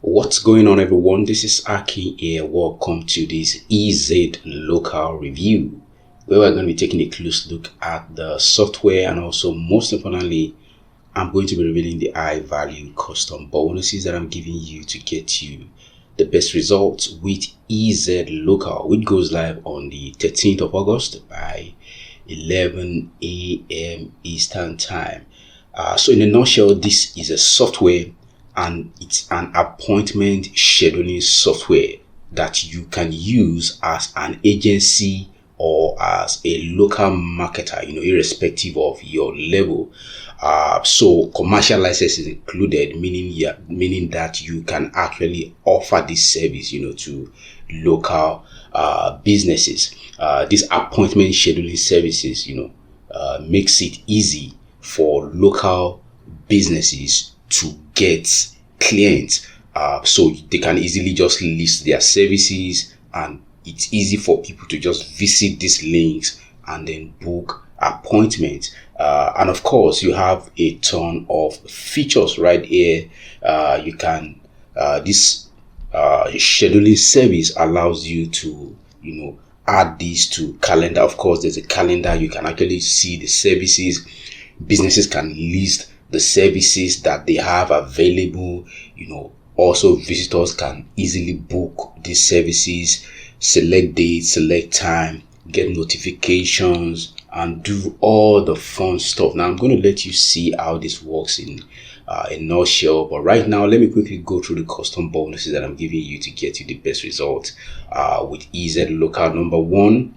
What's going on, everyone? This is Aki here. Welcome to this EZLocal Review, where we're going to be taking a close look at the software, and also, most importantly, I'm going to be revealing the high value custom bonuses that I'm giving you to get you the best results with EZLocal, which goes live on the 13th of August by 11 a.m. Eastern Time. So in a nutshell, this is a software, and it's an appointment scheduling software that you can use as an agency or as a local marketer, irrespective of your level. So commercial license is included, meaning that you can actually offer this service, to local businesses. This appointment scheduling services, makes it easy for local businesses to get clients, so they can easily just list their services, and it's easy for people to just visit these links and then book appointments. And of course, you have a ton of features right here. You can this scheduling service allows you to add these to calendar. Of course, there's a calendar. You can actually see the services. Businesses can list the services that they have available. Also visitors can easily book these services, select date, select time, get notifications, and do all the fun stuff. Now I'm going to let you see how this works in a nutshell, but right now let me quickly go through the custom bonuses that I'm giving you to get you the best results with EZLocal.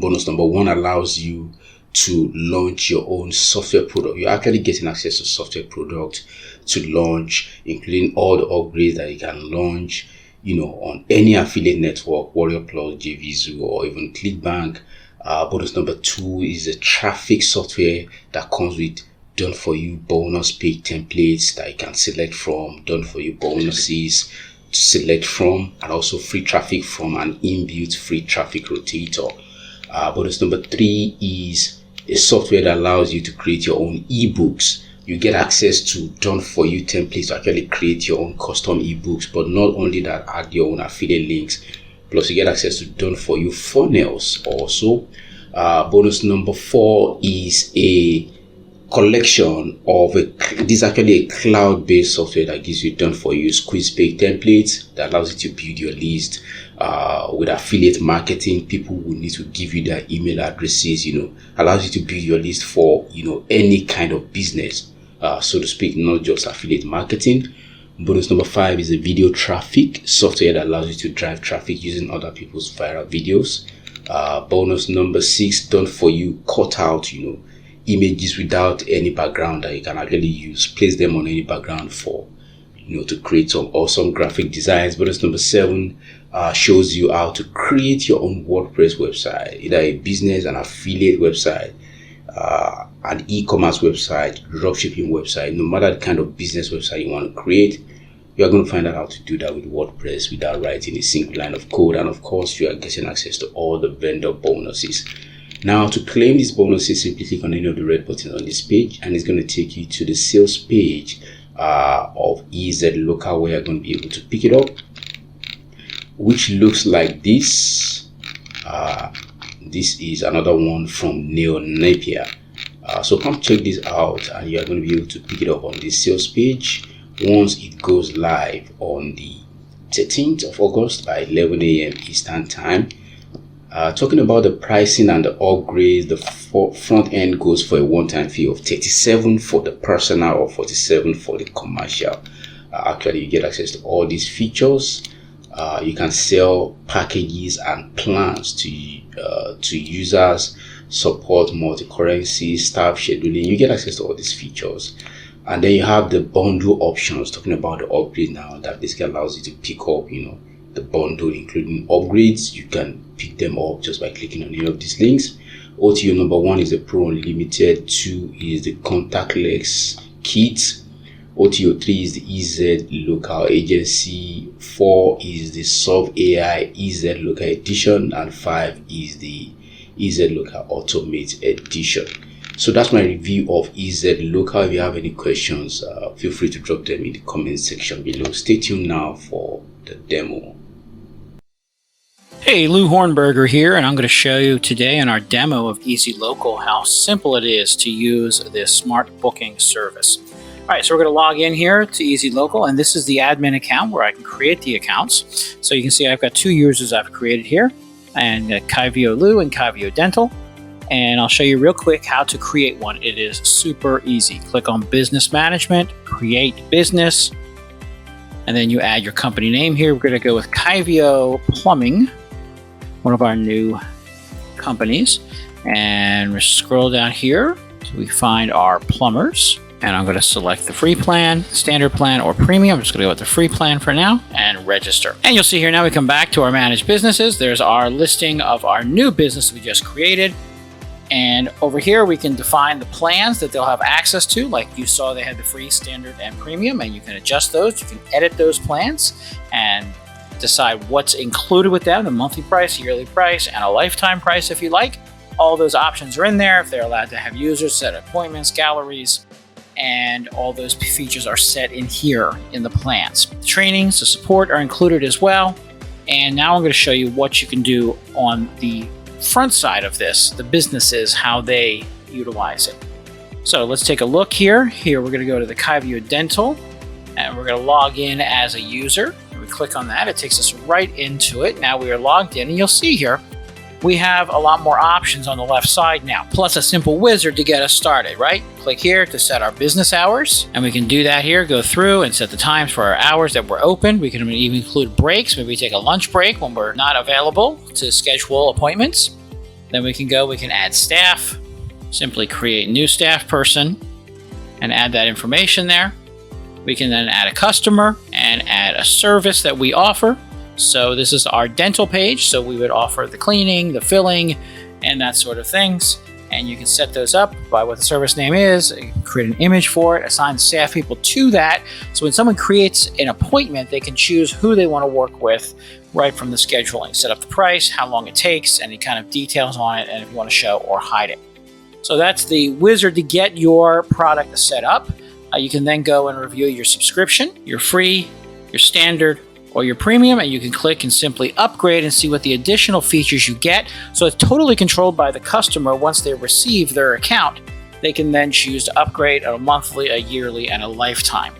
Bonus number one allows you to launch your own software product. You're actually getting access to software product to launch, including all the upgrades that you can launch, on any affiliate network, Warrior Plus, JVZoo, or even ClickBank. Bonus number two is a traffic software that comes with done for you bonus page templates that you can select from, done for you bonuses to select from, and also free traffic from an inbuilt free traffic rotator. Bonus number three is a software that allows you to create your own ebooks. You get access to done for you templates to actually create your own custom ebooks, but not only that, add your own affiliate links. Plus, you get access to done for you funnels also. Bonus number four is a collection of this is actually a cloud-based software that gives you done for you squeeze page templates that allows you to build your list. With affiliate marketing, people will need to give you their email addresses, allows you to build your list for any kind of business, so to speak, not just affiliate marketing. Bonus number five is a video traffic software that allows you to drive traffic using other people's viral videos. Bonus number six, done for you cut out images without any background that you can actually use, place them on any background for to create some awesome graphic designs. Bonus number seven shows you how to create your own WordPress website, either a business, an affiliate website, an e-commerce website, dropshipping website. No matter the kind of business website you want to create, you are going to find out how to do that with WordPress without writing a single line of code. And of course, you are getting access to all the vendor bonuses. Now, to claim these bonuses, simply click on any of the red buttons on this page, and it's going to take you to the sales page of EZLocal, where you're going to be able to pick it up, which looks like this. This is another one from Neil Napier. So come check this out, and you're going to be able to pick it up on this sales page once it goes live on the 13th of August by 11 a.m. Eastern Time. Talking about the pricing and the upgrades, the front end goes for a one-time fee of $37 for the personal or $47 for the commercial. Actually, you get access to all these features. You can sell packages and plans to users, support multi-currency, staff scheduling. You get access to all these features. And then you have the bundle options, talking about the upgrade now, that basically allows you to pick up, the bundle, including upgrades. You can pick them up just by clicking on any of these links. OTO number one is the Pro Unlimited, 2 is the contactless kit, OTO 3 is the EZLocal Agency, 4 is the Solve AI EZLocal Edition, and 5 is the EZLocal Automate Edition. So that's my review of EZLocal. If you have any questions, feel free to drop them in the comment section below. Stay tuned now for the demo. Hey, Lou Hornberger here, and I'm going to show you today in our demo of EZLocal how simple it is to use this smart booking service. All right, so we're going to log in here to EZLocal, and this is the admin account where I can create the accounts. So you can see I've got 2 users I've created here, and Kaivio Lou and Kaivio Dental. And I'll show you real quick how to create one. It is super easy. Click on Business Management, Create Business, and then you add your company name here. We're going to go with Kaivio Plumbing, one of our new companies, and we scroll down here so we find our plumbers, and I'm going to select the free plan, standard plan, or premium. I'm just going to go with the free plan for now and register. And you'll see here now we come back to our managed businesses. There's our listing of our new business we just created, and over here we can define the plans that they'll have access to. Like you saw, they had the free, standard, and premium, and you can adjust those. You can edit those plans and decide what's included with them, the monthly price, yearly price, and a lifetime price if you like. All those options are in there. If they're allowed to have users, set appointments, galleries, and all those features are set in here in the plans. The trainings, the support are included as well. And now I'm going to show you what you can do on the front side of this, the businesses, how they utilize it. So let's take a look here. Here we're going to go to the Kaivio Dental, and we're going to log in as a user. We click on that, it takes us right into it. Now we are logged in, and you'll see here we have a lot more options on the left side now, plus a simple wizard to get us started, right? Click here to set our business hours, and we can do that here, go through and set the times for our hours that we're open. We can even include breaks. Maybe we take a lunch break when we're not available to schedule appointments. Then we can add staff, simply create new staff person and add that information there. We can then add a customer and add a service that we offer. So this is our dental page. So we would offer the cleaning, the filling, and that sort of things. And you can set those up by what the service name is, create an image for it, assign staff people to that. So when someone creates an appointment, they can choose who they want to work with right from the scheduling. Set up the price, how long it takes, any kind of details on it, and if you want to show or hide it. So that's the wizard to get your product set up. You can then go and review your subscription, your free, your standard, or your premium, and you can click and simply upgrade and see what the additional features you get. So it's totally controlled by the customer. Once they receive their account, they can then choose to upgrade a monthly, a yearly, and a lifetime.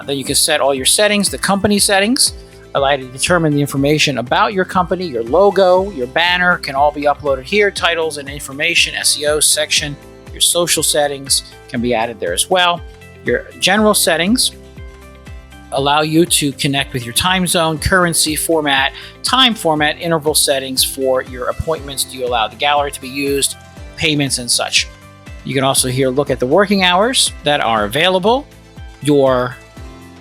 Then you can set all your settings, the company settings, allow you to determine the information about your company. Your logo, your banner can all be uploaded here, titles and information, SEO section, your social settings can be added there as well. Your general settings allow you to connect with your time zone, currency format, time format, interval settings for your appointments. Do you allow the gallery to be used, payments, and such. You can also here look at the working hours that are available. Your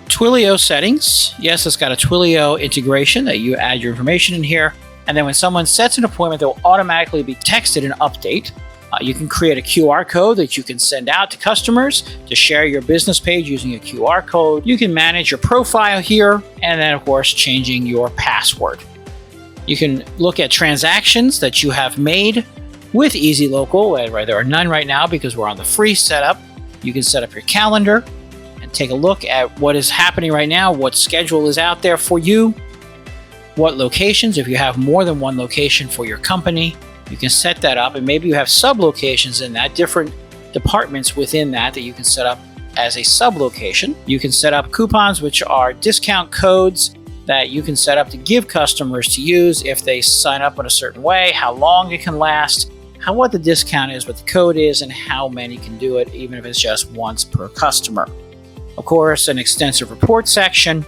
Twilio settings. Yes, it's got a Twilio integration that you add your information in here. And then when someone sets an appointment, they'll automatically be texted an update. You can create a QR code that you can send out to customers to share your business page using a QR code. You can manage your profile here, and then of course changing your password. You can look at transactions that you have made with EZLocal. There are none right now because we're on the free setup. You can set up your calendar and take a look at what is happening right now, what schedule is out there for you, what locations, if you have more than one location for your company. You can set that up, and maybe you have sub-locations in that, different departments within that you can set up as a sub-location. You can set up coupons, which are discount codes that you can set up to give customers to use if they sign up in a certain way, how long it can last, what the discount is, what the code is, and how many can do it, even if it's just once per customer. Of course, an extensive report section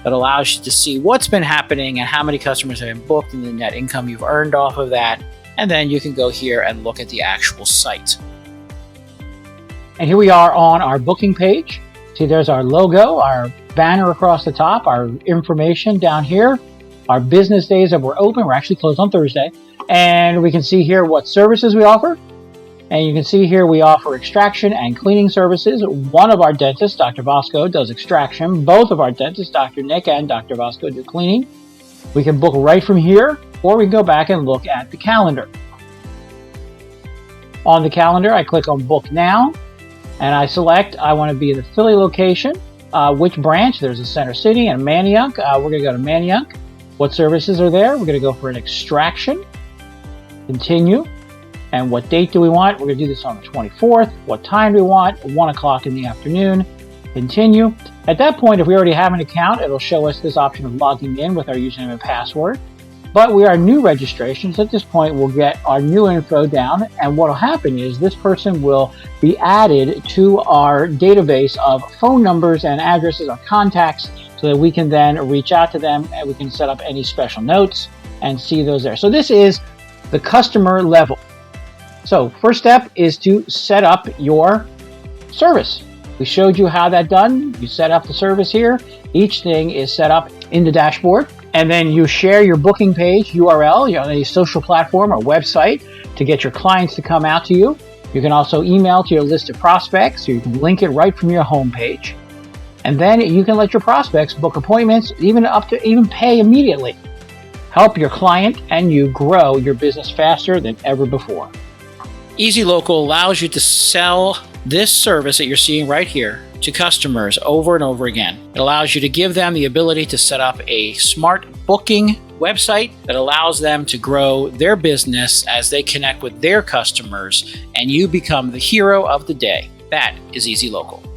that allows you to see what's been happening and how many customers have been booked and the net income you've earned off of that. And then you can go here and look at the actual site. And here we are on our booking page. See, there's our logo, our banner across the top, our information down here, our business days that we're open. We're actually closed on Thursday. And we can see here what services we offer. And you can see here we offer extraction and cleaning services. One of our dentists, Dr. Vasco, does extraction. Both of our dentists, Dr. Nick and Dr. Vasco, do cleaning. We can book right from here, or we can go back and look at the calendar. On the calendar, I click on Book Now, and I select I want to be in the Philly location. Which branch? There's a Center City and Manayunk. We're going to go to Manayunk. What services are there? We're going to go for an extraction. Continue. And what date do we want? We're going to do this on the 24th. What time do we want? 1 o'clock in the afternoon. Continue. At that point, if we already have an account, it'll show us this option of logging in with our username and password. But we are new registrations. At this point, we'll get our new info down, and what will happen is this person will be added to our database of phone numbers and addresses or contacts so that we can then reach out to them and we can set up any special notes and see those there. So this is the customer level. So first step is to set up your service. We showed you how that's done. You set up the service here. Each thing is set up in the dashboard. And then you share your booking page URL on a social platform or website to get your clients to come out to you. You can also email to your list of prospects, or you can link it right from your homepage. And then you can let your prospects book appointments, even pay immediately. Help your client and you grow your business faster than ever before. EZLocal allows you to sell this service that you're seeing right here to customers over and over again. It allows you to give them the ability to set up a smart booking website that allows them to grow their business as they connect with their customers, and you become the hero of the day. That is EZLocal.